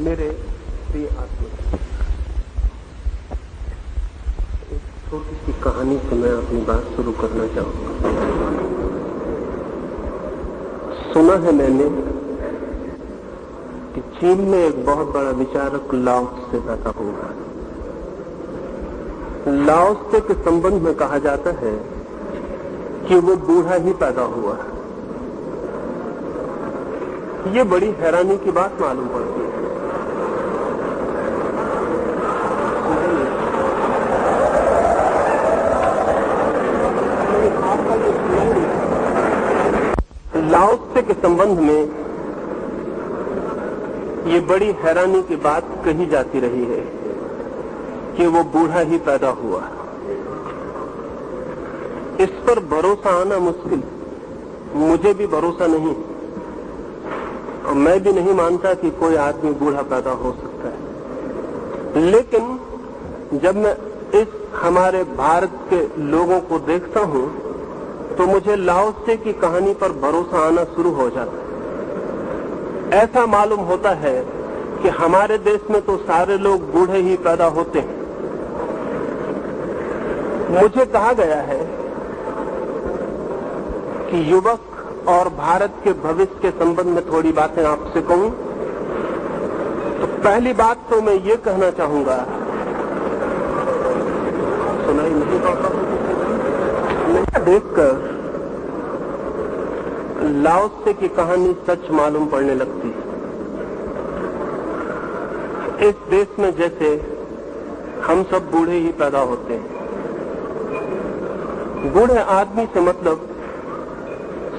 मेरे प्रिय आत्मा, एक छोटी सी कहानी से मैं अपनी बात शुरू करना चाहूंगा। सुना है मैंने कि चीन में एक बहुत बड़ा विचारक लाओ त्से पैदा हुआ। लाओ त्से के संबंध में कहा जाता है कि वो बूढ़ा ही पैदा हुआ। ये बड़ी हैरानी की बात मालूम पड़ती है। लाओ त्से के संबंध में ये बड़ी हैरानी की बात कही जाती रही है कि वो बूढ़ा ही पैदा हुआ। इस पर भरोसा आना मुश्किल, मुझे भी भरोसा नहीं और मैं भी नहीं मानता कि कोई आदमी बूढ़ा पैदा हो सकता है। लेकिन जब मैं इस हमारे भारत के लोगों को देखता हूं तो मुझे लाओ त्से की कहानी पर भरोसा आना शुरू हो जाता है। ऐसा मालूम होता है कि हमारे देश में तो सारे लोग बूढ़े ही पैदा होते हैं। मुझे कहा गया है कि युवक और भारत के भविष्य के संबंध में थोड़ी बातें आपसे कहूं तो पहली बात तो मैं ये कहना चाहूंगा, सुनाई नहीं पाता देखकर लाओ त्से की कहानी सच मालूम पड़ने लगती है। इस देश में जैसे हम सब बूढ़े ही पैदा होते हैं। बूढ़े आदमी से मतलब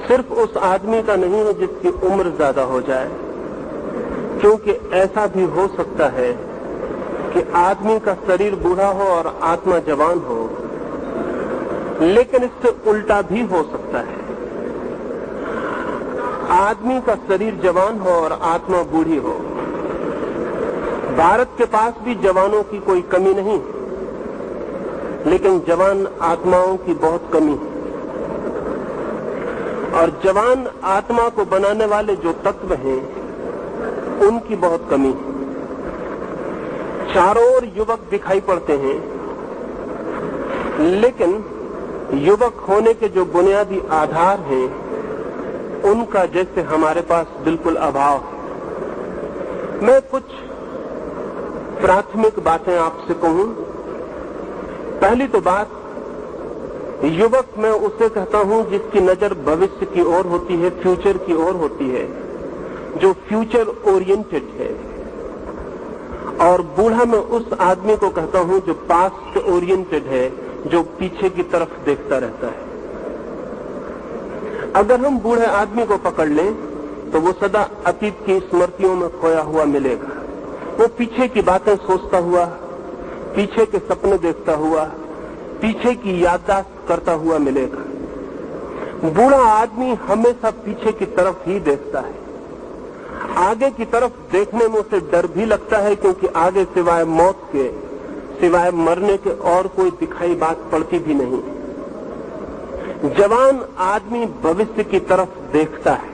सिर्फ उस आदमी का नहीं है जिसकी उम्र ज्यादा हो जाए, क्योंकि ऐसा भी हो सकता है कि आदमी का शरीर बूढ़ा हो और आत्मा जवान हो, लेकिन इससे उल्टा भी हो सकता है। आदमी का शरीर जवान हो और आत्मा बूढ़ी हो। भारत के पास भी जवानों की कोई कमी नहीं, लेकिन जवान आत्माओं की बहुत कमी है। और जवान आत्मा को बनाने वाले जो तत्व हैं उनकी बहुत कमी है। चारों ओर युवक दिखाई पड़ते हैं, लेकिन युवक होने के जो बुनियादी आधार हैं उनका जैसे हमारे पास बिल्कुल अभाव है। मैं कुछ प्राथमिक बातें आपसे कहूं। पहली तो बात, युवक मैं उसे कहता हूं जिसकी नजर भविष्य की ओर होती है, फ्यूचर की ओर होती है, जो फ्यूचर ओरिएंटेड है। और बूढ़ा मैं उस आदमी को कहता हूं जो पास्ट ओरिएंटेड है, जो पीछे की तरफ देखता रहता है। अगर हम बूढ़े आदमी को पकड़ लें तो वो सदा अतीत की स्मृतियों में खोया हुआ मिलेगा। वो पीछे की बातें सोचता हुआ, पीछे के सपने देखता हुआ, पीछे की याददाश्त करता हुआ मिलेगा। बूढ़ा आदमी हमेशा पीछे की तरफ ही देखता है। आगे की तरफ देखने में उसे डर भी लगता है, क्योंकि आगे सिवाय मौत के, सिवाय मरने के और कोई दिखाई बात पड़ती भी नहीं। जवान आदमी भविष्य की तरफ देखता है,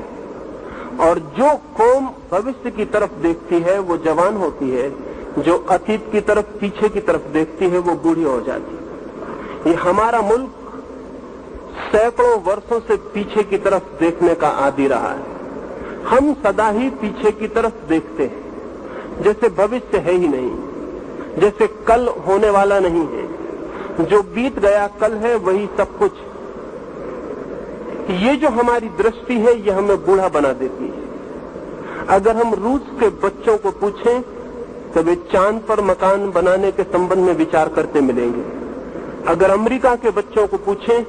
और जो कौम भविष्य की तरफ देखती है वो जवान होती है। जो अतीत की तरफ, पीछे की तरफ देखती है वो बूढ़ी हो जाती है। ये हमारा मुल्क सैकड़ों वर्षों से पीछे की तरफ देखने का आदी रहा है। हम सदा ही पीछे की तरफ देखते हैं, जैसे भविष्य है ही नहीं, जैसे कल होने वाला नहीं है। जो बीत गया कल है वही सब कुछ। ये जो हमारी दृष्टि है ये हमें बूढ़ा बना देती है। अगर हम रूस के बच्चों को पूछें तो वे चांद पर मकान बनाने के संबंध में विचार करते मिलेंगे। अगर अमेरिका के बच्चों को पूछें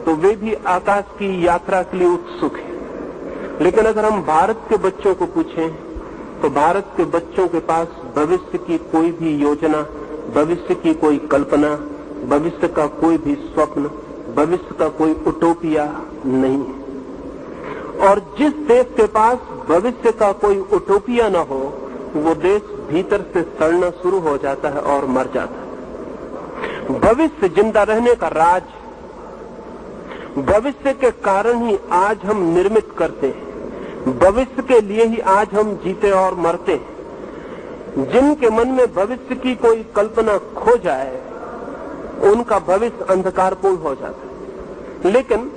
तो वे भी आकाश की यात्रा के लिए उत्सुक हैं। लेकिन अगर हम भारत के बच्चों को पूछें तो भारत के बच्चों के पास भविष्य की कोई भी योजना, भविष्य की कोई कल्पना, भविष्य का कोई भी स्वप्न, भविष्य का कोई उटोपिया नहीं है। और जिस देश के पास भविष्य का कोई उटोपिया न हो वो देश भीतर से सड़ना शुरू हो जाता है और मर जाता है। भविष्य जिंदा रहने का राज, भविष्य के कारण ही आज हम निर्मित करते हैं, भविष्य के लिए ही आज हम जीते और मरते हैं। जिनके मन में भविष्य की कोई कल्पना खो जाए उनका भविष्य अंधकारपूर्ण हो जाता है। लेकिन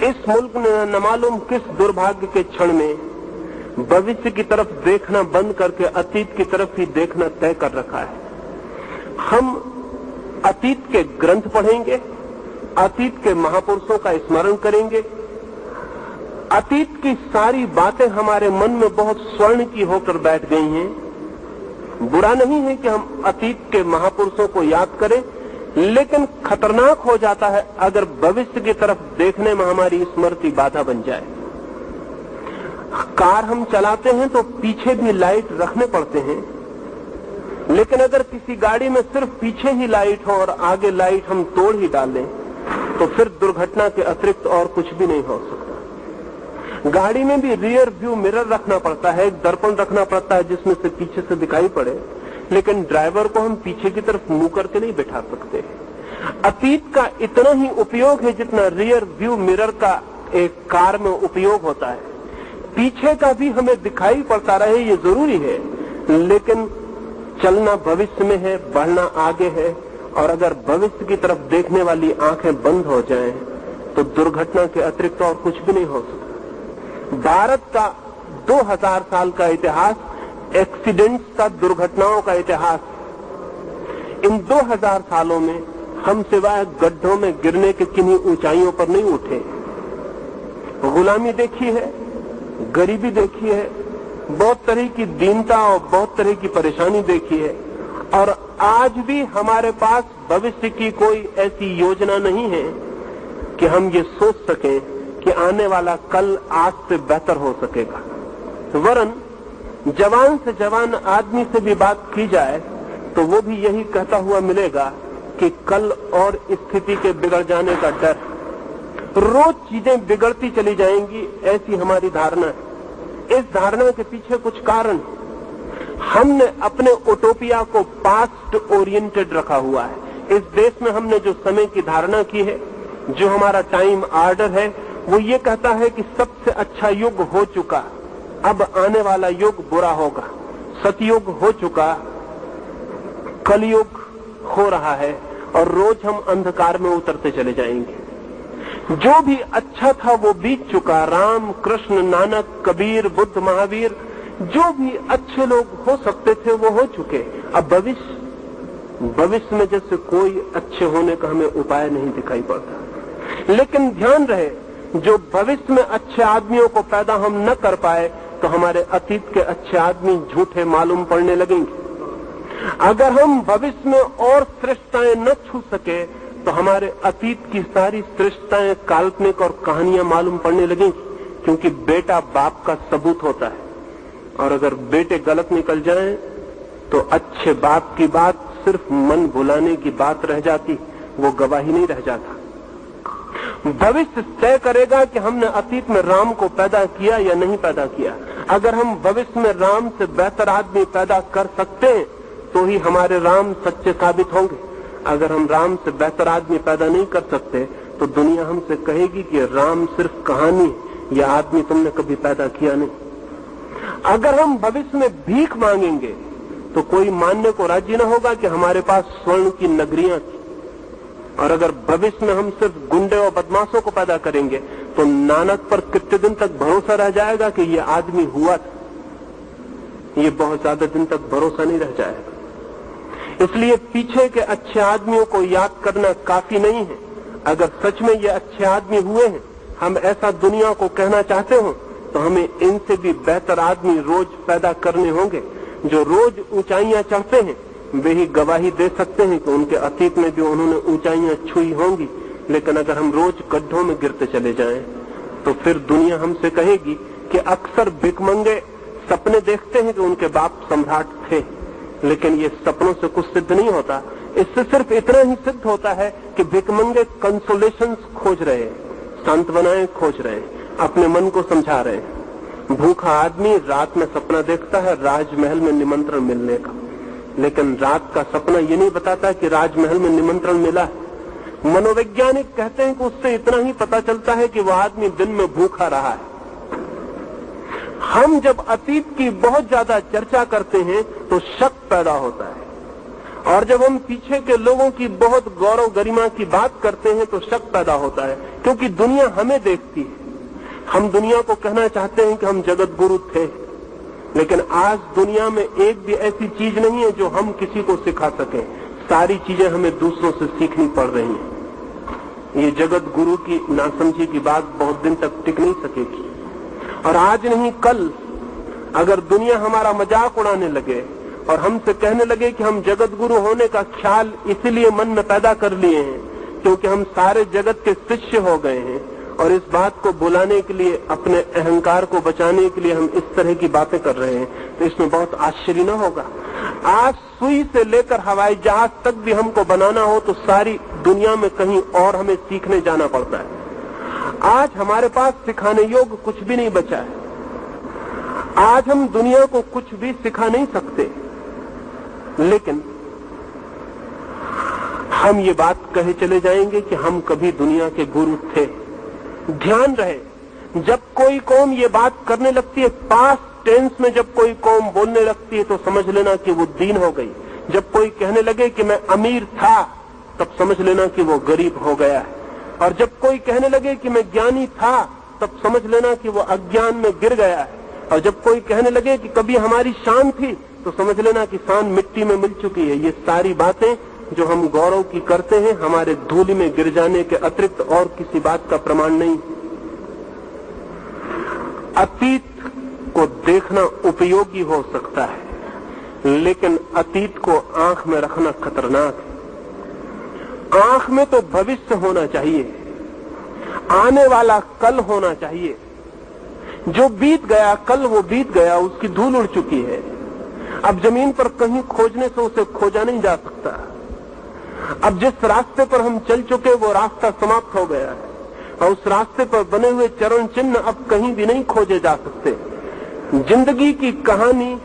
इस मुल्क ने न मालूम किस दुर्भाग्य के क्षण में भविष्य की तरफ देखना बंद करके अतीत की तरफ ही देखना तय कर रखा है। हम अतीत के ग्रंथ पढ़ेंगे, अतीत के महापुरुषों का स्मरण करेंगे, अतीत की सारी बातें हमारे मन में बहुत स्वर्ण की होकर बैठ गई हैं। बुरा नहीं है कि हम अतीत के महापुरुषों को याद करें, लेकिन खतरनाक हो जाता है अगर भविष्य की तरफ देखने में हमारी स्मृति बाधा बन जाए। कार हम चलाते हैं तो पीछे भी लाइट रखने पड़ते हैं, लेकिन अगर किसी गाड़ी में सिर्फ पीछे ही लाइट हो और आगे लाइट हम तोड़ ही डालें तो फिर दुर्घटना के अतिरिक्त और कुछ भी नहीं हो सकता। गाड़ी में भी रियर व्यू मिरर रखना पड़ता है, एक दर्पण रखना पड़ता है जिसमें से पीछे से दिखाई पड़े, लेकिन ड्राइवर को हम पीछे की तरफ मुंह करके नहीं बैठा सकते। अतीत का इतना ही उपयोग है जितना रियर व्यू मिरर का एक कार में उपयोग होता है। पीछे का भी हमें दिखाई पड़ता रहे ये जरूरी है, लेकिन चलना भविष्य में है, बढ़ना आगे है, और अगर भविष्य की तरफ देखने वाली आंखें बंद हो जाएं तो दुर्घटना के अतिरिक्त और कुछ भी नहीं हो सकता। भारत का 2000 साल का इतिहास एक्सीडेंट्स का, दुर्घटनाओं का इतिहास। इन 2000 सालों में हम सिवाय गड्ढों में गिरने के किन्हीं ऊंचाइयों पर नहीं उठे। गुलामी देखी है, गरीबी देखी है, बहुत तरह की दीनता और बहुत तरह की परेशानी देखी है, और आज भी हमारे पास भविष्य की कोई ऐसी योजना नहीं है कि हम ये सोच सकें कि आने वाला कल आज से बेहतर हो सकेगा। वरन जवान से जवान आदमी से भी बात की जाए तो वो भी यही कहता हुआ मिलेगा कि कल और स्थिति के बिगड़ जाने का डर, रोज चीजें बिगड़ती चली जाएंगी, ऐसी हमारी धारणा है। इस धारणा के पीछे कुछ कारण, हमने अपने उटोपिया को पास्ट ओरिएंटेड रखा हुआ है। इस देश में हमने जो समय की धारणा की है, जो हमारा टाइम ऑर्डर है, वो ये कहता है कि सबसे अच्छा युग हो चुका, अब आने वाला युग बुरा होगा। सतयुग हो चुका, कलयुग हो रहा है, और रोज हम अंधकार में उतरते चले जाएंगे। जो भी अच्छा था वो बीत चुका। राम, कृष्ण, नानक, कबीर, बुद्ध, महावीर, जो भी अच्छे लोग हो सकते थे वो हो चुके। अब भविष्य में जैसे कोई अच्छे होने का हमें उपाय नहीं दिखाई पड़ता। लेकिन ध्यान रहे, जो भविष्य में अच्छे आदमियों को पैदा हम न कर पाए तो हमारे अतीत के अच्छे आदमी झूठे मालूम पड़ने लगेंगे। अगर हम भविष्य में और श्रेष्ठताएं न छू सके तो हमारे अतीत की सारी श्रेष्ठताएं काल्पनिक और कहानियां मालूम पड़ने लगेंगी, क्योंकि बेटा बाप का सबूत होता है, और अगर बेटे गलत निकल जाएं तो अच्छे बाप की बात सिर्फ मन भुलाने की बात रह जाती, वो गवाही नहीं रह जाता। भविष्य तय करेगा कि हमने अतीत में राम को पैदा किया या नहीं पैदा किया। अगर हम भविष्य में राम से बेहतर आदमी पैदा कर सकते हैं तो ही हमारे राम सच्चे साबित होंगे। अगर हम राम से बेहतर आदमी पैदा नहीं कर सकते तो दुनिया हमसे कहेगी कि राम सिर्फ कहानी है, यह आदमी तुमने कभी पैदा किया नहीं। अगर हम भविष्य में भीख मांगेंगे तो कोई मानने को राजी न होगा कि हमारे पास स्वर्ण की नगरियां थी, और अगर भविष्य में हम सिर्फ गुंडे और बदमाशों को पैदा करेंगे तो नानक पर कितने दिन तक भरोसा रह जाएगा कि ये आदमी हुआ था। ये बहुत ज्यादा दिन तक भरोसा नहीं रह जाएगा। इसलिए पीछे के अच्छे आदमियों को याद करना काफी नहीं है। अगर सच में ये अच्छे आदमी हुए हैं, हम ऐसा दुनिया को कहना चाहते हो, तो हमें इनसे भी बेहतर आदमी रोज पैदा करने होंगे। जो रोज ऊंचाइयां चढ़ते हैं वे ही गवाही दे सकते हैं कि उनके अतीत में भी उन्होंने ऊंचाइयां छुई होंगी। लेकिन अगर हम रोज गड्ढों में गिरते चले जाएं तो फिर दुनिया हमसे कहेगी कि अक्सर भिखमंगे सपने देखते हैं कि उनके बाप सम्राट थे, लेकिन ये सपनों से कुछ सिद्ध नहीं होता। इससे सिर्फ इतना ही सिद्ध होता है कि भिखमंगे कंसोलेशंस खोज रहे हैं, सांत्वनाएं खोज रहे हैं, अपने मन को समझा रहे हैं। भूखा आदमी रात में सपना देखता है राजमहल में निमंत्रण मिलने का, लेकिन रात का सपना ये नहीं बताता कि राजमहल में निमंत्रण मिला है। मनोवैज्ञानिक कहते हैं कि उससे इतना ही पता चलता है कि वह आदमी दिन में भूखा रहा है। हम जब अतीत की बहुत ज्यादा चर्चा करते हैं तो शक पैदा होता है, और जब हम पीछे के लोगों की बहुत गौरव गरिमा की बात करते हैं तो शक पैदा होता है, क्योंकि दुनिया हमें देखती है। हम दुनिया को कहना चाहते हैं कि हम जगत गुरु थे, लेकिन आज दुनिया में एक भी ऐसी चीज नहीं है जो हम किसी को सिखा सकें। सारी चीजें हमें दूसरों से सीखनी पड़ रही हैं। ये जगत गुरु की नासमझी की बात बहुत दिन तक टिक नहीं सकेगी, और आज नहीं कल अगर दुनिया हमारा मजाक उड़ाने लगे और हमसे कहने लगे कि हम जगत गुरु होने का ख्याल इसीलिए मन में पैदा कर लिए हैं क्योंकि हम सारे जगत के शिष्य हो गए हैं, और इस बात को बुलाने के लिए, अपने अहंकार को बचाने के लिए हम इस तरह की बातें कर रहे हैं, तो इसमें बहुत आश्चर्य न होगा। आज सुई से लेकर हवाई जहाज तक भी हमको बनाना हो तो सारी दुनिया में कहीं और हमें सीखने जाना पड़ता है। आज हमारे पास सिखाने योग्य कुछ भी नहीं बचा है। आज हम दुनिया को कुछ भी सिखा नहीं सकते, लेकिन हम ये बात कहे चले जाएंगे कि हम कभी दुनिया के गुरु थे। ध्यान रहे, जब कोई कौम ये बात करने लगती है, पास्ट टेंस में जब कोई कौम बोलने लगती है, तो समझ लेना कि वो दीन हो गई। जब कोई कहने लगे कि मैं अमीर था, तब समझ लेना कि वो गरीब हो गया है। और जब कोई कहने लगे कि मैं ज्ञानी था, तब समझ लेना कि वो अज्ञान में गिर गया है। और जब कोई कहने लगे कि कभी हमारी शान थी, तो समझ लेना कि शान मिट्टी में मिल चुकी है। ये सारी बातें जो हम गौरव की करते हैं, हमारे धूलि में गिर जाने के अतिरिक्त और किसी बात का प्रमाण नहीं। अतीत को देखना उपयोगी हो सकता है, लेकिन अतीत को आंख में रखना खतरनाक है। आंख में तो भविष्य होना चाहिए, आने वाला कल होना चाहिए। जो बीत गया कल, वो बीत गया, उसकी धूल उड़ चुकी है। अब जमीन पर कहीं खोजने से उसे खोजा नहीं जा सकता। अब जिस रास्ते पर हम चल चुके वो रास्ता समाप्त हो गया है, और उस रास्ते पर बने हुए चरण चिन्ह अब कहीं भी नहीं खोजे जा सकते। जिंदगी की कहानी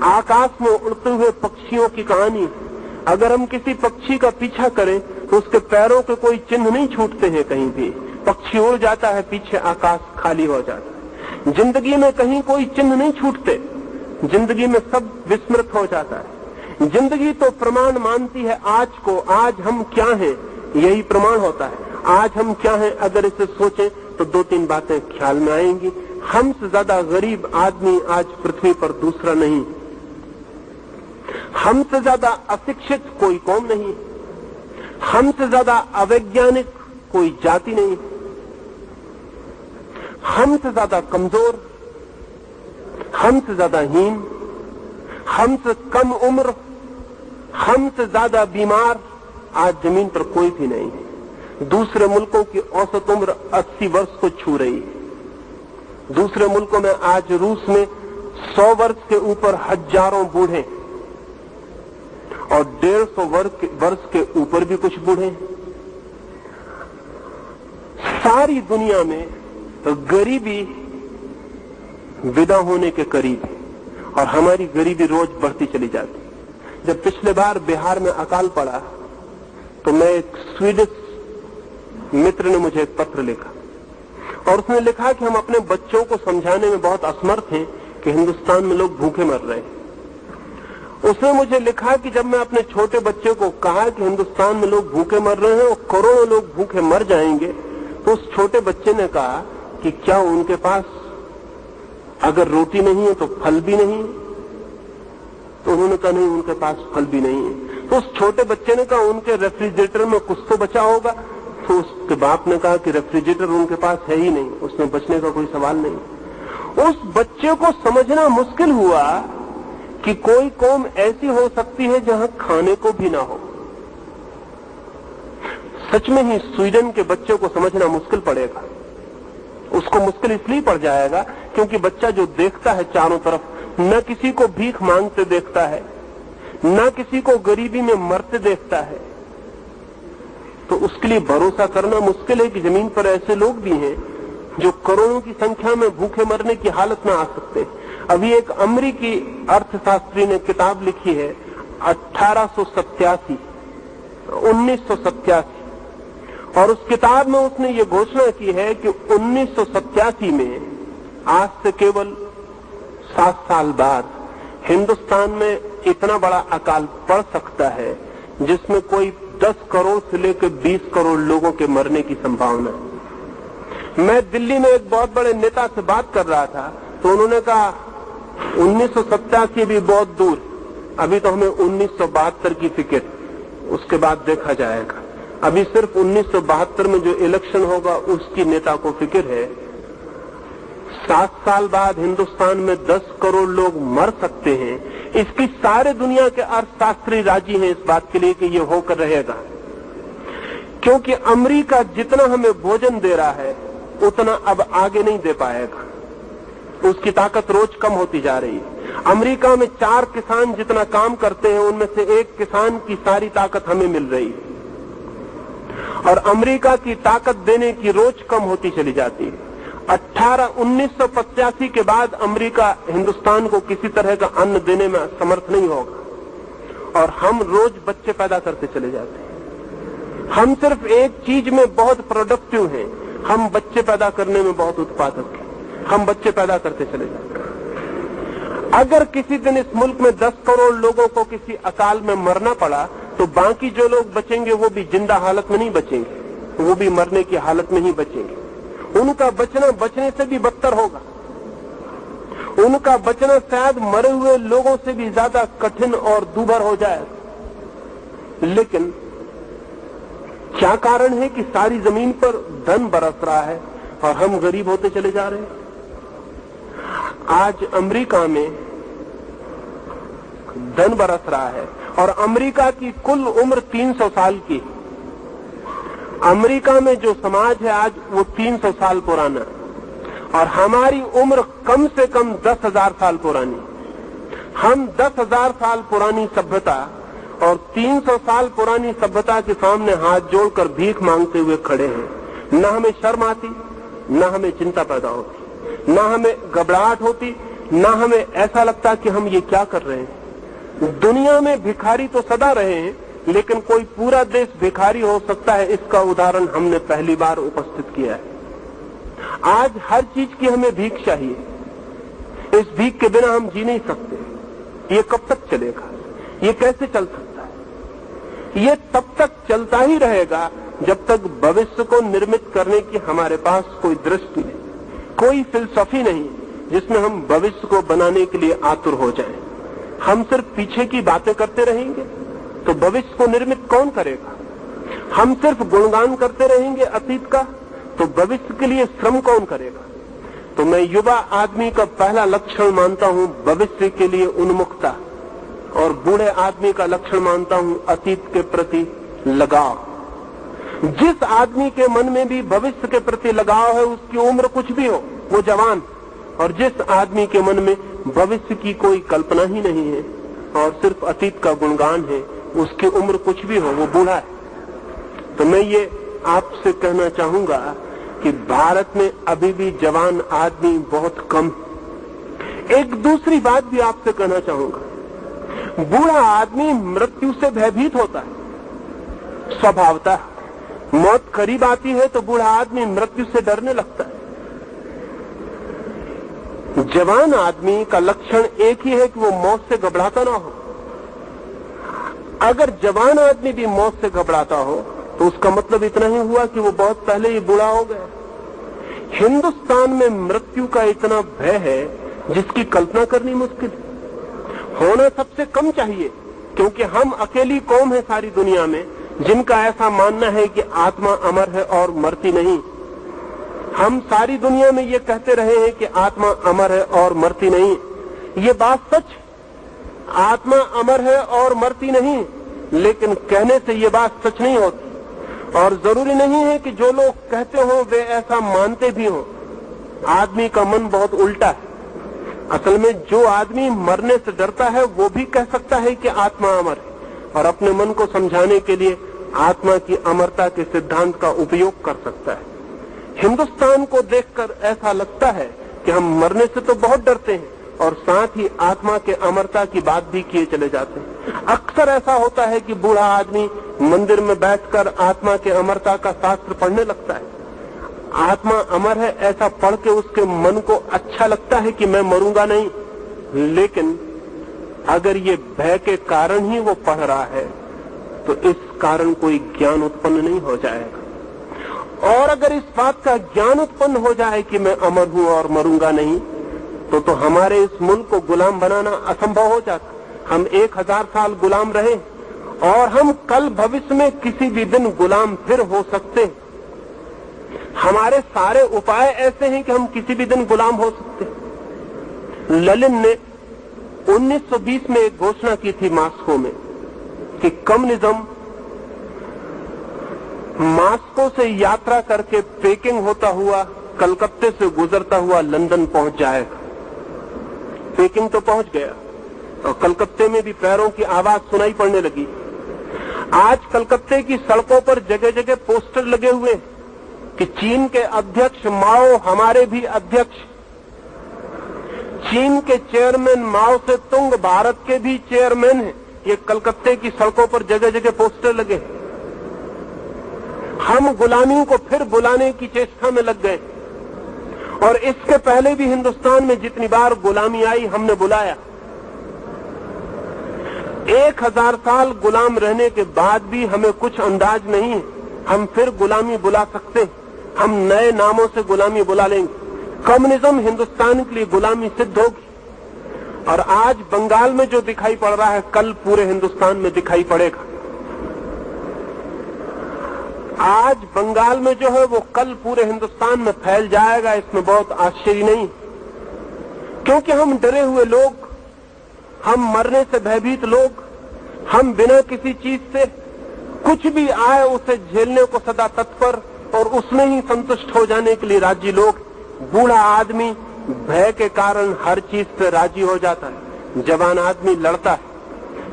आकाश में उड़ते हुए पक्षियों की कहानी। अगर हम किसी पक्षी का पीछा करें तो उसके पैरों के कोई चिन्ह नहीं छूटते हैं कहीं भी। पक्षी उड़ जाता है, पीछे आकाश खाली हो जाता है। जिंदगी में कहीं कोई चिन्ह नहीं छूटते, जिंदगी में सब विस्मृत हो जाता है। जिंदगी तो प्रमाण मानती है आज को, आज हम क्या हैं यही प्रमाण होता है। आज हम क्या हैं अगर इसे सोचें तो दो तीन बातें ख्याल में आएंगी। हमसे ज्यादा गरीब आदमी आज पृथ्वी पर दूसरा नहीं, हमसे ज्यादा अशिक्षित कोई कौम नहीं, हमसे ज्यादा अवैज्ञानिक कोई जाति नहीं, हमसे ज्यादा कमजोर, हमसे ज्यादा हीन, हमसे कम उम्र, हमसे ज्यादा बीमार आज जमीन पर कोई भी नहीं है। दूसरे मुल्कों की औसत उम्र 80 वर्ष को छू रही है। दूसरे मुल्कों में आज रूस में 100 वर्ष के ऊपर हजारों बूढ़े, और 150 वर्ष के ऊपर भी कुछ बूढ़े। सारी दुनिया में गरीबी विदा होने के करीब है, और हमारी गरीबी रोज बढ़ती चली जाती। जब पिछले बार बिहार में अकाल पड़ा तो मैं एक स्वीडिश मित्र ने मुझे एक पत्र लिखा, और उसने लिखा कि हम अपने बच्चों को समझाने में बहुत असमर्थ हैं कि हिंदुस्तान में लोग भूखे मर रहे हैं। उसने मुझे लिखा कि जब मैं अपने छोटे बच्चे को कहा कि हिंदुस्तान में लोग भूखे मर रहे हैं और करोड़ों लोग भूखे मर जाएंगे, तो उस छोटे बच्चे ने कहा कि क्या उनके पास अगर रोटी नहीं है तो फल भी नहीं? तो उन्होंने कहा नहीं, उनके पास फल भी नहीं है। तो उस छोटे बच्चे ने कहा उनके रेफ्रिजरेटर में कुछ तो बचा होगा। तो उसके बाप ने कहा कि रेफ्रिजरेटर उनके पास है ही नहीं, उसमें बचने का कोई सवाल नहीं। उस बच्चे को समझना मुश्किल हुआ कि कोई कौम ऐसी हो सकती है जहां खाने को भी ना हो। सच में ही स्वीडन के बच्चे को समझना मुश्किल पड़ेगा। उसको मुश्किल इसलिए पड़ जाएगा क्योंकि बच्चा जो देखता है चारों तरफ, न किसी को भीख मांगते देखता है, न किसी को गरीबी में मरते देखता है, तो उसके लिए भरोसा करना मुश्किल है कि जमीन पर ऐसे लोग भी हैं जो करोड़ों की संख्या में भूखे मरने की हालत में आ सकते हैं। अभी एक अमेरिकी अर्थशास्त्री ने किताब लिखी है 1987, और उस किताब में उसने ये घोषणा की है कि 1987 में आज से केवल 7 साल बाद हिंदुस्तान में इतना बड़ा अकाल पड़ सकता है जिसमें कोई 10 करोड़ से लेकर 20 करोड़ लोगों के मरने की संभावना है। मैं दिल्ली में एक बहुत बड़े नेता से बात कर रहा था तो उन्होंने कहा 1987 भी बहुत दूर, अभी तो हमें 1972 की फिक्र, उसके बाद देखा जाएगा। अभी सिर्फ 1972 में जो इलेक्शन होगा उसकी नेता को फिक्र है। 7 साल बाद हिंदुस्तान में 10 करोड़ लोग मर सकते हैं, इसकी सारे दुनिया के अर्थशास्त्री राजी हैं इस बात के लिए कि ये होकर रहेगा, क्योंकि अमेरिका जितना हमें भोजन दे रहा है उतना अब आगे नहीं दे पाएगा, उसकी ताकत रोज कम होती जा रही है। अमेरिका में 4 किसान जितना काम करते हैं उनमें से 1 किसान की सारी ताकत हमें मिल रही है, और अमेरिका की ताकत देने की रोज कम होती चली जाती है। 1985 के बाद अमेरिका हिंदुस्तान को किसी तरह का अन्न देने में समर्थ नहीं होगा, और हम रोज बच्चे पैदा करते चले जाते हैं। हम सिर्फ एक चीज में बहुत प्रोडक्टिव हैं, हम बच्चे पैदा करने में बहुत उत्पादक हैं, हम बच्चे पैदा करते चले जाते हैं। अगर किसी दिन इस मुल्क में 10 करोड़ लोगों को किसी अकाल में मरना पड़ा तो बाकी जो लोग बचेंगे वो भी जिंदा हालत में नहीं बचेंगे, वो भी मरने की हालत में ही बचेंगे। उनका बचना बचने से भी बदतर होगा, उनका बचना शायद मरे हुए लोगों से भी ज्यादा कठिन और दूभर हो जाएगा। लेकिन क्या कारण है कि सारी जमीन पर धन बरस रहा है और हम गरीब होते चले जा रहे हैं? आज अमेरिका में धन बरस रहा है और अमेरिका की कुल उम्र 300 साल की। अमेरिका में जो समाज है आज वो 300 साल पुराना, और हमारी उम्र कम से कम 10,000 साल पुरानी। हम 10,000 साल पुरानी सभ्यता और 300 साल पुरानी सभ्यता के सामने हाथ जोड़कर भीख मांगते हुए खड़े हैं। न हमें शर्म आती, न हमें चिंता पैदा होती, न हमें घबराहट होती, न हमें ऐसा लगता कि हम ये क्या कर रहे हैं। दुनिया में भिखारी तो सदा रहे हैं, लेकिन कोई पूरा देश भिखारी हो सकता है, इसका उदाहरण हमने पहली बार उपस्थित किया है। आज हर चीज की हमें भीख चाहिए, इस भीख के बिना हम जी नहीं सकते। ये कब तक चलेगा? ये कैसे चल सकता है? ये तब तक चलता ही रहेगा जब तक भविष्य को निर्मित करने की हमारे पास कोई दृष्टि नहीं, कोई फिलसफी नहीं जिसमें हम भविष्य को बनाने के लिए आतुर हो जाएं। हम सिर्फ पीछे की बातें करते रहेंगे तो भविष्य को निर्मित कौन करेगा? हम सिर्फ गुणगान करते रहेंगे अतीत का तो भविष्य के लिए श्रम कौन करेगा? तो मैं युवा आदमी का पहला लक्षण मानता हूं भविष्य के लिए उन्मुखता, और बूढ़े आदमी का लक्षण मानता हूं अतीत के प्रति लगाव। जिस आदमी के मन में भी भविष्य के प्रति लगाव है उसकी उम्र कुछ भी हो वो जवान, और जिस आदमी के मन में भविष्य की कोई कल्पना ही नहीं है और सिर्फ अतीत का गुणगान है उसकी उम्र कुछ भी हो वो बूढ़ा है। तो मैं ये आपसे कहना चाहूंगा कि भारत में अभी भी जवान आदमी बहुत कम। एक दूसरी बात भी आपसे कहना चाहूंगा, बूढ़ा आदमी मृत्यु से भयभीत होता है स्वभावतः। मौत करीब आती है तो बूढ़ा आदमी मृत्यु से डरने लगता है। जवान आदमी का लक्षण एक ही है कि वो मौत से घबराता ना हो। अगर जवान आदमी भी मौत से घबराता हो तो उसका मतलब इतना ही हुआ कि वो बहुत पहले ही बूढ़ा हो गया। हिंदुस्तान में मृत्यु का इतना भय है जिसकी कल्पना करनी मुश्किल है। होना सबसे कम चाहिए, क्योंकि हम अकेली कौम है सारी दुनिया में जिनका ऐसा मानना है कि आत्मा अमर है और मरती नहीं। हम सारी दुनिया में ये कहते रहे हैं कि आत्मा अमर है और मरती नहीं। ये बात सच, आत्मा अमर है और मरती नहीं, लेकिन कहने से ये बात सच नहीं होती। और जरूरी नहीं है कि जो लोग कहते हो वे ऐसा मानते भी हो। आदमी का मन बहुत उल्टा है। असल में जो आदमी मरने से डरता है वो भी कह सकता है कि आत्मा अमर है, और अपने मन को समझाने के लिए आत्मा की अमरता के सिद्धांत का उपयोग कर सकता है। हिंदुस्तान को देखकर ऐसा लगता है कि हम मरने से तो बहुत डरते हैं और साथ ही आत्मा के अमरता की बात भी किए चले जाते हैं। अक्सर ऐसा होता है कि बूढ़ा आदमी मंदिर में बैठकर आत्मा के अमरता का शास्त्र पढ़ने लगता है। आत्मा अमर है ऐसा पढ़ के उसके मन को अच्छा लगता है कि मैं मरूंगा नहीं, लेकिन अगर ये भय के कारण ही वो पढ़ रहा है तो इस कारण कोई ज्ञान उत्पन्न नहीं हो जाएगा। और अगर इस बात का ज्ञान उत्पन्न हो जाए कि मैं अमर हूं और मरूंगा नहीं, तो हमारे इस मुल्क को गुलाम बनाना असंभव हो जाता। हम 1000 साल गुलाम रहे और हम कल भविष्य में किसी भी दिन गुलाम फिर हो सकते हैं। हमारे सारे उपाय ऐसे हैं कि हम किसी भी दिन गुलाम हो सकते हैं। लेनिन ने 1920 में एक घोषणा की थी मॉस्को में कि कम्युनिज्म मॉस्को से यात्रा करके पेकिंग होता हुआ, कलकत्ते से गुजरता हुआ लंदन पहुंच जाएगा। पेकिंग तो पहुंच गया और कलकत्ते में भी पैरों की आवाज सुनाई पड़ने लगी। आज कलकत्ते की सड़कों पर जगह जगह पोस्टर लगे हुए हैं कि चीन के अध्यक्ष माओ हमारे भी अध्यक्ष, चीन के चेयरमैन माओ से तुंग भारत के भी चेयरमैन हैं। ये कलकत्ते की सड़कों पर जगह जगह पोस्टर लगे। हम गुलामी को फिर बुलाने की चेष्टा में लग गए और इसके पहले भी हिंदुस्तान में जितनी बार गुलामी आई हमने बुलाया। 1000 साल गुलाम रहने के बाद भी हमें कुछ अंदाज नहीं है, हम फिर गुलामी बुला सकते हैं। हम नए नामों से गुलामी बुला लेंगे। कम्युनिज्म हिंदुस्तान के लिए गुलामी सिद्ध होगी और आज बंगाल में जो दिखाई पड़ रहा है कल पूरे हिंदुस्तान में दिखाई पड़ेगा। आज बंगाल में जो है वो कल पूरे हिंदुस्तान में फैल जाएगा। इसमें बहुत आश्चर्य नहीं, क्योंकि हम डरे हुए लोग, हम मरने से भयभीत लोग, हम बिना किसी चीज से कुछ भी आए उसे झेलने को सदा तत्पर और उसमें ही संतुष्ट हो जाने के लिए राजी लोग। बूढ़ा आदमी भय के कारण हर चीज से राजी हो जाता है, जवान आदमी लड़ता है।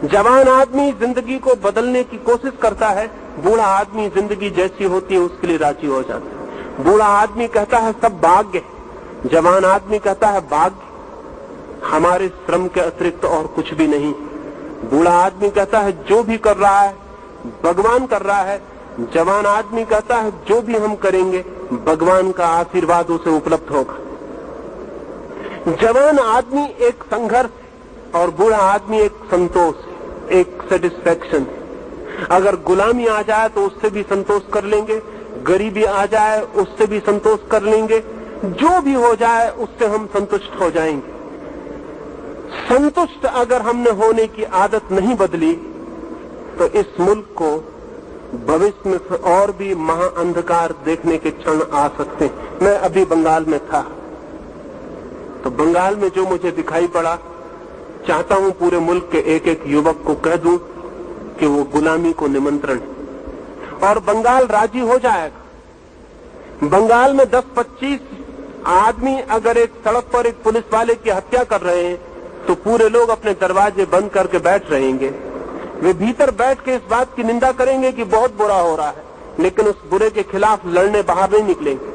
जवान आदमी जिंदगी को बदलने की कोशिश करता है, बूढ़ा आदमी जिंदगी जैसी होती है उसके लिए राजी हो जाता है। बूढ़ा आदमी कहता है सब भाग्य, जवान आदमी कहता है भाग्य हमारे श्रम के अतिरिक्त और कुछ भी नहीं। बूढ़ा आदमी कहता है जो भी कर रहा है भगवान कर रहा है, जवान आदमी कहता है जो भी हम करेंगे भगवान का आशीर्वाद उसे उपलब्ध होगा। जवान आदमी एक संघर्ष और बूढ़ा आदमी एक संतोष, एक सेटिस्फैक्शन। अगर गुलामी आ जाए तो उससे भी संतोष कर लेंगे, गरीबी आ जाए उससे भी संतोष कर लेंगे, जो भी हो जाए उससे हम संतुष्ट हो जाएंगे। संतुष्ट अगर हमने होने की आदत नहीं बदली तो इस मुल्क को भविष्य में और भी महाअंधकार देखने के क्षण आ सकते हैं। मैं अभी बंगाल में था तो बंगाल में जो मुझे दिखाई पड़ा, चाहता हूं पूरे मुल्क के एक एक युवक को कह दूं कि वो गुलामी को निमंत्रण है और बंगाल राजी हो जाएगा। बंगाल में 10-25 आदमी अगर एक सड़क पर एक पुलिस वाले की हत्या कर रहे हैं तो पूरे लोग अपने दरवाजे बंद करके बैठ रहेंगे। वे भीतर बैठ के इस बात की निंदा करेंगे कि बहुत बुरा हो रहा है, लेकिन उस बुरे के खिलाफ लड़ने बाहर नहीं निकलेंगे।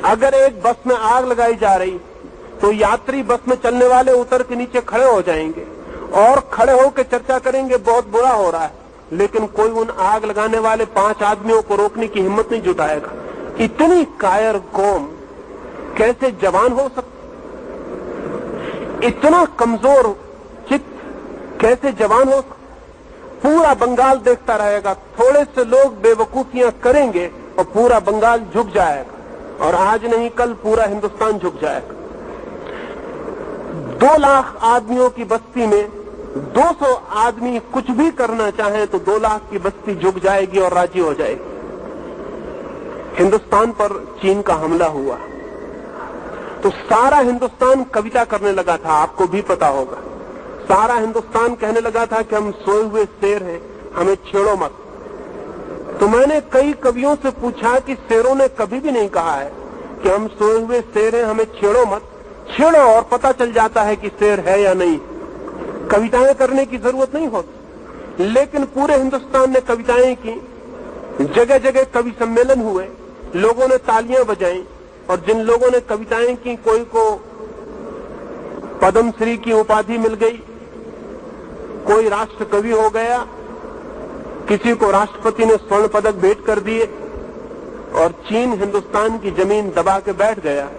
अगर एक बस में आग लगाई जा रही तो यात्री बस में चलने वाले उतर के नीचे खड़े हो जाएंगे और खड़े होकर चर्चा करेंगे बहुत बुरा हो रहा है, लेकिन कोई उन आग लगाने वाले 5 आदमियों को रोकने की हिम्मत नहीं जुटाएगा। इतनी कायर कौम कैसे जवान हो सकती, इतना कमजोर चित्त कैसे जवान हो सकता। पूरा बंगाल देखता रहेगा, थोड़े से लोग बेवकूफियां करेंगे और पूरा बंगाल झुक जाएगा और आज नहीं कल पूरा हिंदुस्तान झुक जाएगा। 2 लाख आदमियों की बस्ती में 200 आदमी कुछ भी करना चाहें तो 2 लाख की बस्ती झुक जाएगी और राजी हो जाएगी। हिंदुस्तान पर चीन का हमला हुआ तो सारा हिंदुस्तान कविता करने लगा था, आपको भी पता होगा। सारा हिंदुस्तान कहने लगा था कि हम सोए हुए शेर हैं, हमें छेड़ो मत। तो मैंने कई कवियों से पूछा कि शेरों ने कभी भी नहीं कहा है कि हम सोए हुए शेर हैं, हमें छेड़ो मत। छेड़ो और पता चल जाता है कि शेर है या नहीं। कविताएं करने की जरूरत नहीं होती, लेकिन पूरे हिंदुस्तान ने कविताएं की, जगह जगह कवि सम्मेलन हुए, लोगों ने तालियां बजाई और जिन लोगों ने कविताएं की कोई को पद्मश्री की उपाधि मिल गई, कोई राष्ट्र कवि हो गया, किसी को राष्ट्रपति ने स्वर्ण पदक भेंट कर दिए और चीन हिंदुस्तान की जमीन दबा के बैठ गया।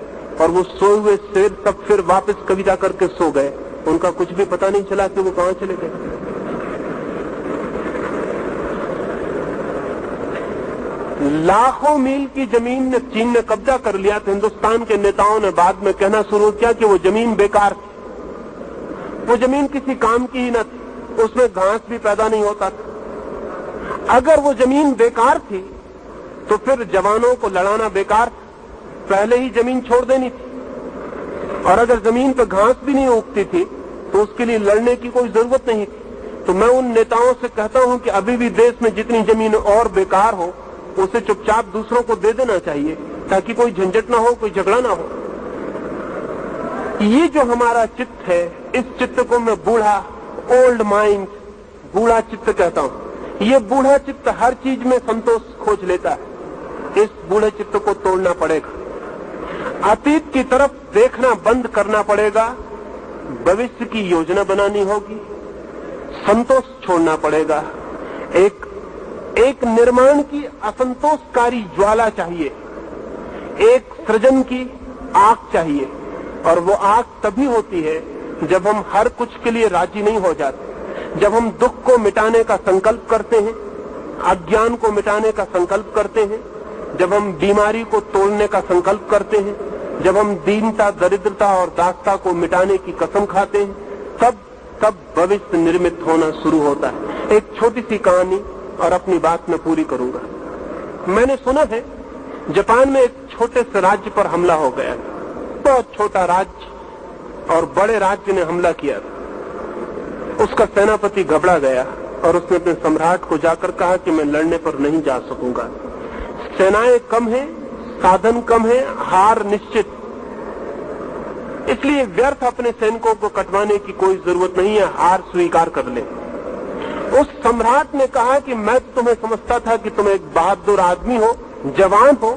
और वो सोए हुए शेर सब फिर वापस कविता करके सो गए। उनका कुछ भी पता नहीं चला कि वो कहां चले गए। लाखों मील की जमीन ने चीन ने कब्जा कर लिया तो हिंदुस्तान के नेताओं ने बाद में कहना शुरू किया कि वो जमीन बेकार थी, वो जमीन किसी काम की ही न थी, उसमें घास भी पैदा नहीं होता था। अगर वो जमीन बेकार थी तो फिर जवानों को लड़ाना बेकार था, पहले ही जमीन छोड़ देनी थी। और अगर जमीन पर घास भी नहीं उगती थी तो उसके लिए लड़ने की कोई जरूरत नहीं थी। तो मैं उन नेताओं से कहता हूं कि अभी भी देश में जितनी जमीन और बेकार हो उसे चुपचाप दूसरों को दे देना चाहिए ताकि कोई झंझट ना हो, कोई झगड़ा ना हो। ये जो हमारा चित्त है, इस चित्त को मैं बूढ़ा, ओल्ड माइंड, बूढ़ा चित्त कहता हूं। ये बूढ़ा चित्त हर चीज में संतोष खोज लेता है। इस बूढ़े चित्त को तोड़ना पड़ेगा, अतीत की तरफ देखना बंद करना पड़ेगा, भविष्य की योजना बनानी होगी, संतोष छोड़ना पड़ेगा। एक निर्माण की असंतोषकारी ज्वाला चाहिए, एक सृजन की आग चाहिए। और वो आग तभी होती है जब हम हर कुछ के लिए राजी नहीं हो जाते, जब हम दुख को मिटाने का संकल्प करते हैं, अज्ञान को मिटाने का संकल्प करते हैं, जब हम बीमारी को तोड़ने का संकल्प करते हैं, जब हम दीनता, दरिद्रता और दासता को मिटाने की कसम खाते हैं, तब भविष्य निर्मित होना शुरू होता है। एक छोटी सी कहानी और अपनी बात में पूरी करूंगा। मैंने सुना है जापान में एक छोटे से राज्य पर हमला हो गया, बहुत छोटा राज्य, और बड़े राज्य ने हमला किया। उसका सेनापति घबरा गया और उसने अपने सम्राट को जाकर कहा कि मैं लड़ने पर नहीं जा सकूंगा, सेनाएं कम है, साधन कम है, हार निश्चित, इसलिए व्यर्थ अपने सैनिकों को कटवाने की कोई जरूरत नहीं है, हार स्वीकार कर ले। उस सम्राट ने कहा कि मैं तुम्हें समझता था कि तुम एक बहादुर आदमी हो, जवान हो,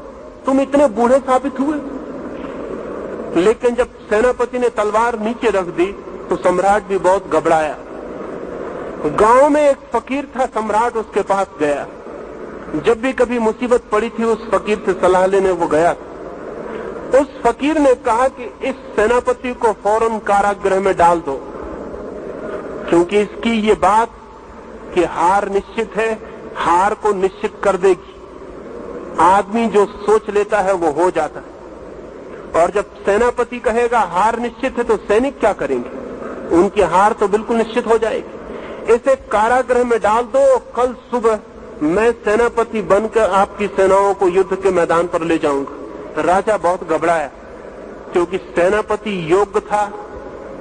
तुम इतने बूढ़े साबित हुए। लेकिन जब सेनापति ने तलवार नीचे रख दी तो सम्राट भी बहुत घबराया। गांव में एक फकीर था, सम्राट उसके पास गया। जब भी कभी मुसीबत पड़ी थी उस फकीर से सलाह लेने वो गया। उस फकीर ने कहा कि इस सेनापति को फौरन कारागृह में डाल दो, क्योंकि इसकी ये बात कि हार निश्चित है, हार को निश्चित कर देगी। आदमी जो सोच लेता है वो हो जाता है, और जब सेनापति कहेगा हार निश्चित है तो सैनिक क्या करेंगे, उनकी हार तो बिल्कुल निश्चित हो जाएगी। इसे कारागृह में डाल दो, कल सुबह मैं सेनापति बनकर आपकी सेनाओं को युद्ध के मैदान पर ले जाऊंगा। राजा बहुत घबराया, क्योंकि सेनापति योग्य था,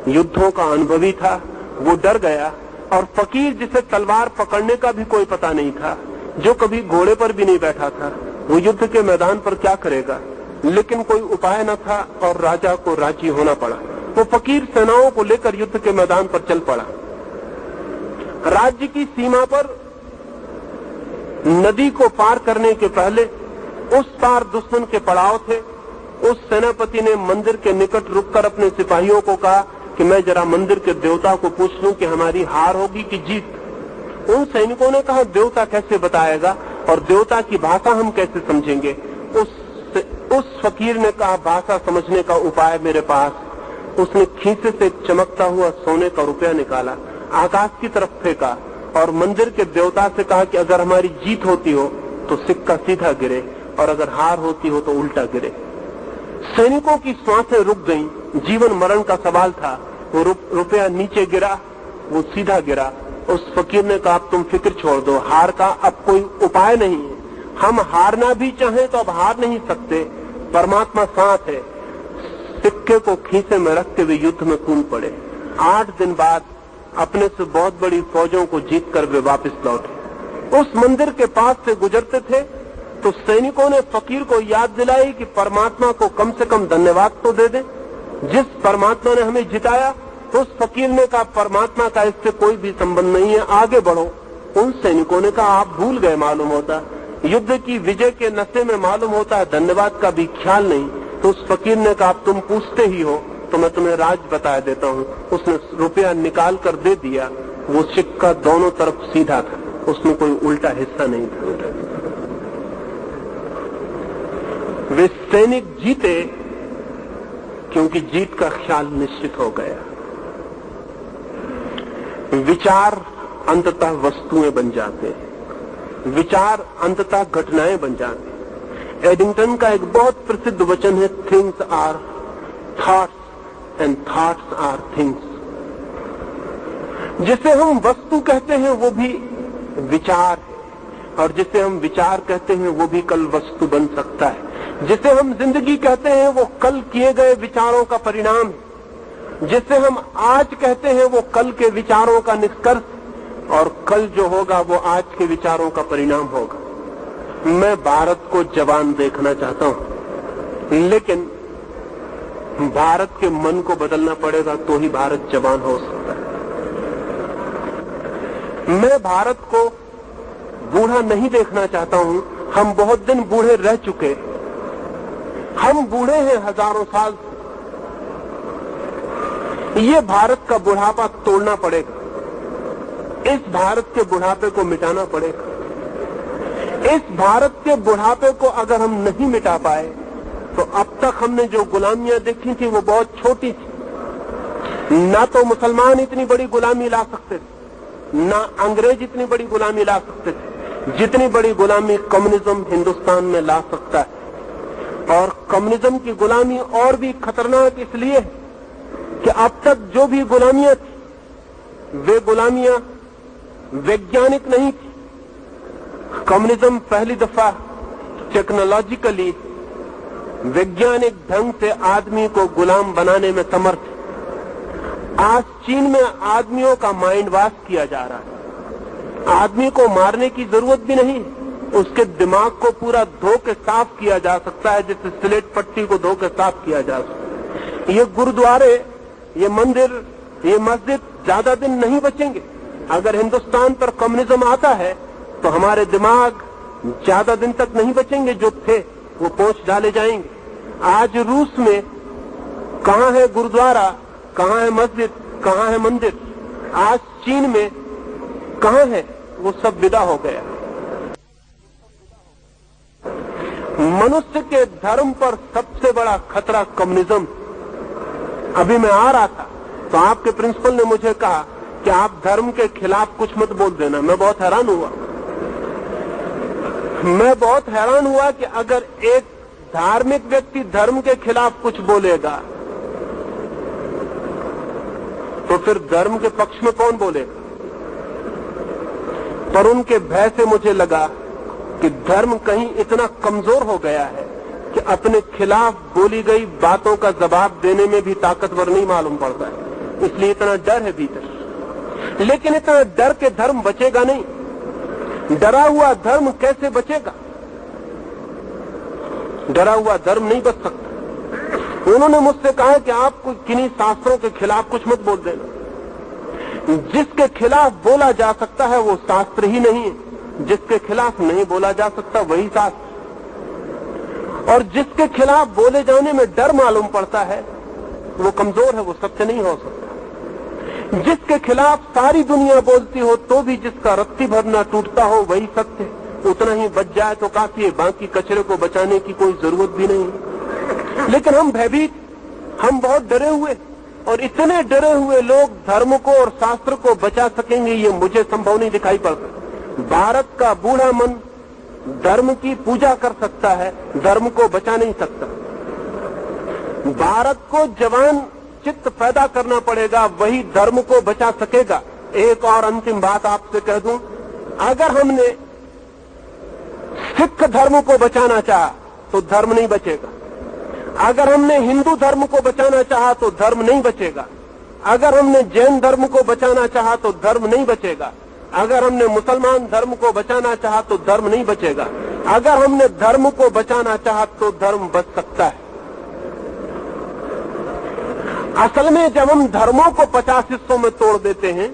युद्धों का अनुभवी था, वो डर गया। और फकीर जिसे तलवार पकड़ने का भी कोई पता नहीं था, जो कभी घोड़े पर भी नहीं बैठा था, वो युद्ध के मैदान पर क्या करेगा। लेकिन कोई उपाय न था और राजा को राजी होना पड़ा। वो फकीर सेनाओं को लेकर युद्ध के मैदान पर चल पड़ा। राज्य की सीमा पर नदी को पार करने के पहले उस पार दुश्मन के पड़ाव थे। उस सेनापति ने मंदिर के निकट रुककर अपने सिपाहियों को कहा कि मैं जरा मंदिर के देवता को पूछ लूं कि हमारी हार होगी कि जीत। उन सैनिकों ने कहा देवता कैसे बताएगा और देवता की भाषा हम कैसे समझेंगे। उस फकीर ने कहा भाषा समझने का उपाय मेरे पास। उसने खीसे से चमकता हुआ सोने का रुपया निकाला, आकाश की तरफ फेंका और मंदिर के देवता से कहा कि अगर हमारी जीत होती हो तो सिक्का सीधा गिरे और अगर हार होती हो तो उल्टा गिरे। सैनिकों की सांसें रुक गईं, जीवन मरण का सवाल था। वो रुपया नीचे गिरा, वो सीधा गिरा। उस फकीर ने कहा अब तुम फिक्र छोड़ दो, हार का अब कोई उपाय नहीं है। हम हारना भी चाहें तो अब हार नहीं सकते, परमात्मा साथ है। सिक्के को खीसे में रखते हुए युद्ध में कूद पड़े। 8 दिन बाद अपने से बहुत बड़ी फौजों को जीत कर वे वापस लौटे। उस मंदिर के पास से गुजरते थे तो सैनिकों ने फकीर को याद दिलाई कि परमात्मा को कम से कम धन्यवाद तो दे दे, जिस परमात्मा ने हमें जिताया। तो उस फकीर ने कहा परमात्मा का इससे कोई भी संबंध नहीं है, आगे बढ़ो। उन सैनिकों ने कहा आप भूल गए, मालूम होता युद्ध की विजय के नशे में मालूम होता है धन्यवाद का भी ख्याल नहीं। तो उस फकीर ने कहा तुम पूछते ही हो तो मैं तुम्हें राज बता देता हूँ। उसने रुपया निकाल कर दे दिया। वो सिक्का दोनों तरफ सीधा था, उसमें कोई उल्टा हिस्सा नहीं था। वे सैनिक जीते क्योंकि जीत का ख्याल निश्चित हो गया। विचार अंततः वस्तुएं बन जाते हैं, विचार अंततः घटनाएं बन जाते हैं। एडिंगटन का एक बहुत प्रसिद्ध वचन है, things are thoughts and thoughts are things. जिसे हम वस्तु कहते हैं वो भी विचार है, और जिसे हम विचार कहते हैं वो भी कल वस्तु बन सकता है। जिसे हम जिंदगी कहते हैं वो कल किए गए विचारों का परिणाम है। जिसे हम आज कहते हैं वो कल के विचारों का निष्कर्ष, और कल जो होगा वो आज के विचारों का परिणाम होगा। मैं भारत को जवान देखना चाहता हूं, लेकिन भारत के मन को बदलना पड़ेगा तो ही भारत जवान हो सकता है। मैं भारत को बूढ़ा नहीं देखना चाहता हूं। हम बहुत दिन बूढ़े रह चुके, हम बूढ़े हैं हजारों साल से। ये भारत का बुढ़ापा तोड़ना पड़ेगा, इस भारत के बुढ़ापे को मिटाना पड़ेगा। इस भारत के बुढ़ापे को अगर हम नहीं मिटा पाए तो अब तक हमने जो गुलामियां देखी थी वो बहुत छोटी थी। ना तो मुसलमान इतनी बड़ी गुलामी ला सकते थे, ना अंग्रेज इतनी बड़ी गुलामी ला सकते थे जितनी बड़ी गुलामी कम्युनिज्म हिंदुस्तान में ला सकता है। और कम्युनिज्म की गुलामी और भी खतरनाक इसलिए है कि अब तक जो भी गुलामियां थी वे गुलामियां वैज्ञानिक नहीं थी। कम्युनिज्म पहली दफा टेक्नोलॉजिकली वैज्ञानिक ढंग से आदमी को गुलाम बनाने में समर्थ है। आज चीन में आदमियों का माइंड वॉश किया जा रहा है। आदमी को मारने की जरूरत भी नहीं, उसके दिमाग को पूरा धो के साफ किया जा सकता है, जैसे स्लेट पट्टी को धो के साफ किया जा सकता है। ये गुरुद्वारे, ये मंदिर, ये मस्जिद ज्यादा दिन नहीं बचेंगे। अगर हिंदुस्तान पर कम्युनिज्म आता है तो हमारे दिमाग ज्यादा दिन तक नहीं बचेंगे, जो थे वो पोंछ डाले जाएंगे। आज रूस में कहां है गुरुद्वारा, कहां है मस्जिद, कहां है मंदिर? आज चीन में कहां है? वो सब विदा हो गया। मनुष्य के धर्म पर सबसे बड़ा खतरा कम्युनिज्म। अभी मैं आ रहा था तो आपके प्रिंसिपल ने मुझे कहा कि आप धर्म के खिलाफ कुछ मत बोल देना। मैं बहुत हैरान हुआ। मैं बहुत हैरान हुआ कि अगर एक धार्मिक व्यक्ति धर्म के खिलाफ कुछ बोलेगा तो फिर धर्म के पक्ष में कौन बोलेगा? पर उनके भय से मुझे लगा कि धर्म कहीं इतना कमजोर हो गया है कि अपने खिलाफ बोली गई बातों का जवाब देने में भी ताकतवर नहीं मालूम पड़ता है, इसलिए इतना डर है भीतर। लेकिन इतना डर के धर्म बचेगा नहीं। डरा हुआ धर्म कैसे बचेगा? डरा हुआ धर्म नहीं बच सकता। उन्होंने मुझसे कहा कि आप किन्हीं शास्त्रों के खिलाफ कुछ मत बोल देना। जिसके खिलाफ बोला जा सकता है वो शास्त्र ही नहीं है, जिसके खिलाफ नहीं बोला जा सकता वही शास्त्र। और जिसके खिलाफ बोले जाने में डर मालूम पड़ता है वो कमजोर है, वो सत्य नहीं हो सकता। जिसके खिलाफ सारी दुनिया बोलती हो तो भी जिसका रत्ती भर ना टूटता हो वही सत्य है। उतना ही बच जाए तो काफी है, बाकी कचरे को बचाने की कोई जरूरत भी नहीं। लेकिन हम भयभीत, हम बहुत डरे हुए, और इतने डरे हुए लोग धर्म को और शास्त्र को बचा सकेंगे ये मुझे संभव नहीं दिखाई पड़ता। भारत का बूढ़ा मन धर्म की पूजा कर सकता है, धर्म को बचा नहीं सकता। भारत को जवान चित्त पैदा करना पड़ेगा, वही धर्म को बचा सकेगा। एक और अंतिम बात आपसे कह दूं, अगर हमने सिख धर्म को बचाना चाहा तो धर्म नहीं बचेगा। अगर हमने हिंदू धर्म को बचाना चाहा तो धर्म नहीं बचेगा। अगर हमने जैन धर्म को बचाना चाहा तो धर्म नहीं बचेगा। अगर हमने मुसलमान धर्म को बचाना चाहा तो धर्म नहीं बचेगा। अगर हमने धर्म को बचाना चाहा तो धर्म बच सकता है। असल में जब हम धर्मों को 50 हिस्सों में तोड़ देते हैं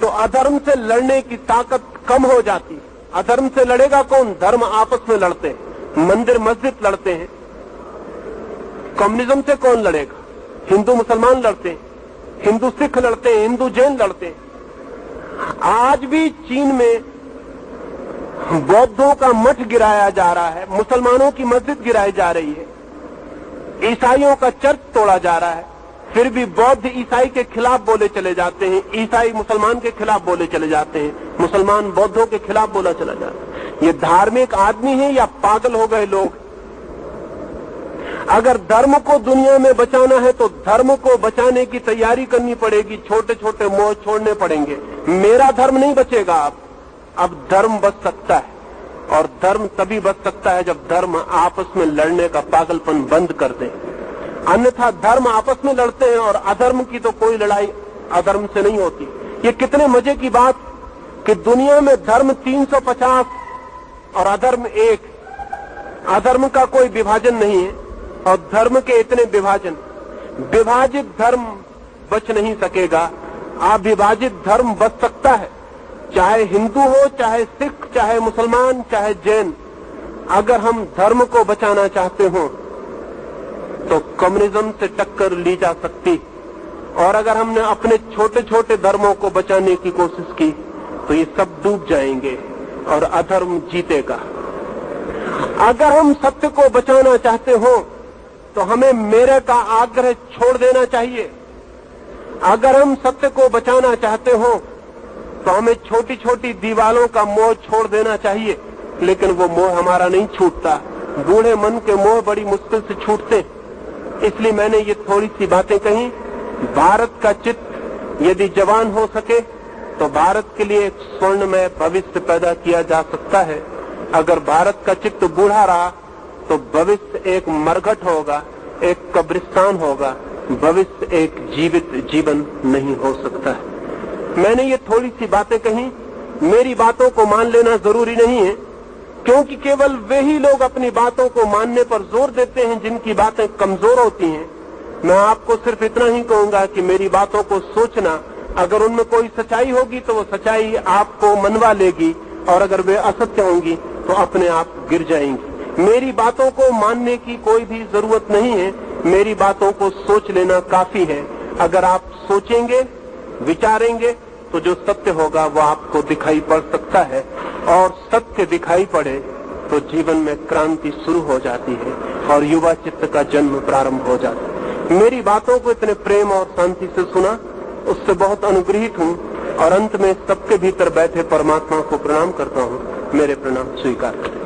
तो अधर्म से लड़ने की ताकत कम हो जाती है। अधर्म से लड़ेगा कौन? धर्म आपस में लड़ते हैं, मंदिर मस्जिद लड़ते हैं। कम्युनिज्म से कौन लड़ेगा? हिंदू मुसलमान लड़ते हैं, हिंदू सिख लड़ते हैं, हिंदू जैन लड़ते हैं। आज भी चीन में बौद्धों का मठ गिराया जा रहा है, मुसलमानों की मस्जिद गिराई जा रही है। ईसाइयों का चर्च तोड़ा जा रहा है, फिर भी बौद्ध ईसाई के खिलाफ बोले चले जाते हैं, ईसाई मुसलमान के खिलाफ बोले चले जाते हैं, मुसलमान बौद्धों के खिलाफ बोला चला जाता है। ये धार्मिक आदमी है या पागल हो गए लोग? अगर धर्म को दुनिया में बचाना है तो धर्म को बचाने की तैयारी करनी पड़ेगी, छोटे छोटे मोह छोड़ने पड़ेंगे। मेरा धर्म नहीं बचेगा अब धर्म बच सकता है, और धर्म तभी बच सकता है जब धर्म आपस में लड़ने का पागलपन बंद कर दे। अन्यथा धर्म आपस में लड़ते हैं और अधर्म की तो कोई लड़ाई अधर्म से नहीं होती। ये कितने मजे की बात कि दुनिया में धर्म 350 और अधर्म 1। अधर्म का कोई विभाजन नहीं है और धर्म के इतने विभाजन। विभाजित धर्म बच नहीं सकेगा, अविभाजित धर्म बच सकता है। चाहे हिंदू हो, चाहे सिख, चाहे मुसलमान, चाहे जैन। अगर हम धर्म को बचाना चाहते हो तो कम्युनिज्म से टक्कर ली जा सकती, और अगर हमने अपने छोटे छोटे धर्मों को बचाने की कोशिश की तो ये सब डूब जाएंगे और अधर्म जीतेगा। अगर हम सत्य को बचाना चाहते हो तो हमें मेरे का आग्रह छोड़ देना चाहिए। अगर हम सत्य को बचाना चाहते हो तो हमें छोटी छोटी दीवालों का मोह छोड़ देना चाहिए, लेकिन वो मोह हमारा नहीं छूटता। बूढ़े मन के मोह बड़ी मुश्किल से छूटते। इसलिए मैंने ये थोड़ी सी बातें कही। भारत का चित्त यदि जवान हो सके तो भारत के लिए एक स्वर्णमय भविष्य पैदा किया जा सकता है। अगर भारत का चित्त बूढ़ा रहा तो भविष्य एक मरघट होगा, एक कब्रिस्तान होगा, भविष्य एक जीवित जीवन नहीं हो सकता है। मैंने ये थोड़ी सी बातें कही। मेरी बातों को मान लेना जरूरी नहीं है, क्योंकि केवल वे ही लोग अपनी बातों को मानने पर जोर देते हैं जिनकी बातें कमजोर होती हैं। मैं आपको सिर्फ इतना ही कहूंगा कि मेरी बातों को सोचना। अगर उनमें कोई सच्चाई होगी तो वो सच्चाई आपको मनवा लेगी, और अगर वे असत्य होंगी तो अपने आप गिर जाएंगी। मेरी बातों को मानने की कोई भी जरूरत नहीं है, मेरी बातों को सोच लेना काफी है। अगर आप सोचेंगे, विचारेंगे तो जो सत्य होगा वो आपको दिखाई पड़ सकता है, और सत्य दिखाई पड़े तो जीवन में क्रांति शुरू हो जाती है और युवा चित्त का जन्म प्रारंभ हो जाता है। मेरी बातों को इतने प्रेम और शांति से सुना, उससे बहुत अनुग्रहित हूँ, और अंत में सबके भीतर बैठे परमात्मा को प्रणाम करता हूँ। मेरे प्रणाम स्वीकार करें।